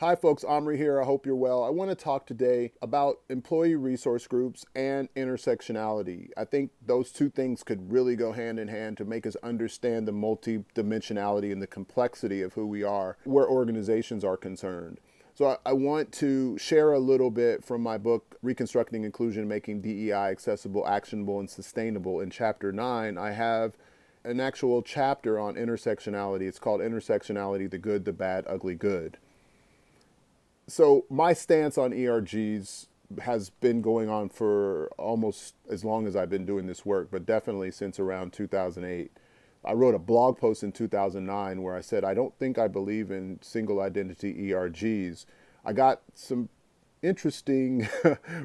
Hi folks, Omri here. I hope you're well. I want to talk today about employee resource groups and intersectionality. I think those two things could really go hand in hand to make us understand the multidimensionality and the complexity of who we are where organizations are concerned. So I want to share a little bit from my book, Reconstructing Inclusion, Making DEI Accessible, Actionable, and Sustainable. In Chapter 9, I have an actual chapter on intersectionality. It's called Intersectionality, the Good, the Bad, Ugly, Good. So my stance on ERGs has been going on for almost as long as I've been doing this work, but definitely since around 2008. I wrote a blog post in 2009 where I said, I don't think I believe in single identity ERGs. I got some interesting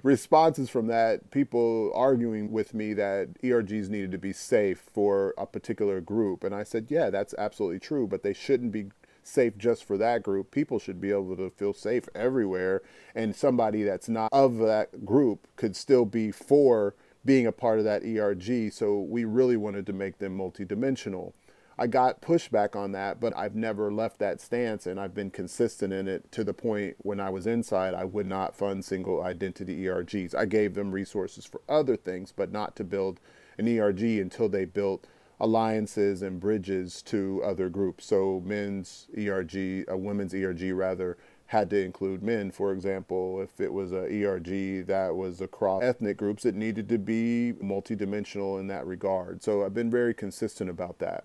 responses from that, people arguing with me that ERGs needed to be safe for a particular group. And I said, yeah, that's absolutely true, but they shouldn't be safe just for that group. People should be able to feel safe everywhere, and somebody that's not of that group could still be for being a part of that ERG. So we really wanted to make them multidimensional. I got pushback on that, but I've never left that stance, and I've been consistent in it to the point when I was inside, I would not fund single identity ERGs. I gave them resources for other things, but not to build an ERG until they built alliances and bridges to other groups. So men's ERG, a women's ERG rather, had to include men. For example, if it was a ERG that was across ethnic groups, it needed to be multidimensional in that regard. So I've been very consistent about that.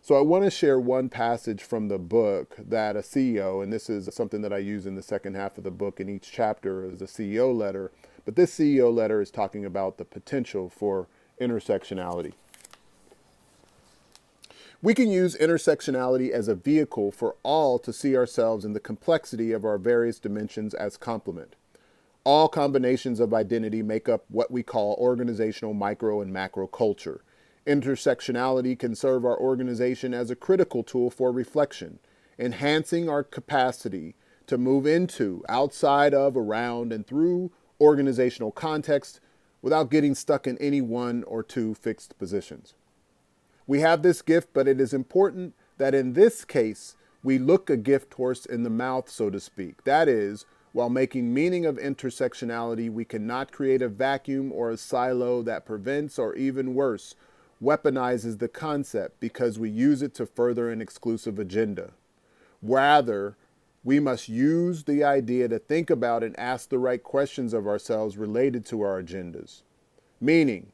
So I want to share one passage from the book that a CEO, and this is something that I use in the second half of the book in each chapter as a CEO letter, but this CEO letter is talking about the potential for intersectionality. We can use intersectionality as a vehicle for all to see ourselves in the complexity of our various dimensions as complement. All combinations of identity make up what we call organizational micro and macro culture. Intersectionality can serve our organization as a critical tool for reflection, enhancing our capacity to move into, outside of, around, and through organizational context without getting stuck in any one or two fixed positions. We have this gift, but it is important that in this case, we look a gift horse in the mouth, so to speak. That is, while making meaning of intersectionality, we cannot create a vacuum or a silo that prevents, or even worse, weaponizes the concept because we use it to further an exclusive agenda. Rather, we must use the idea to think about and ask the right questions of ourselves related to our agendas. Meaning,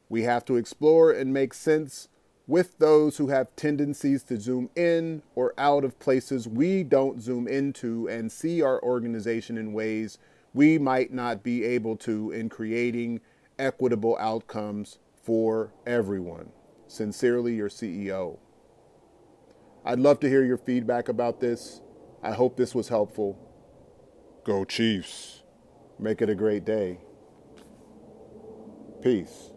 we have to explore and make sense with those who have tendencies to zoom in or out of places we don't zoom into and see our organization in ways we might not be able to in creating equitable outcomes for everyone. Sincerely, your CEO. I'd love to hear your feedback about this. I hope this was helpful. Go Chiefs. Make it a great day. Peace.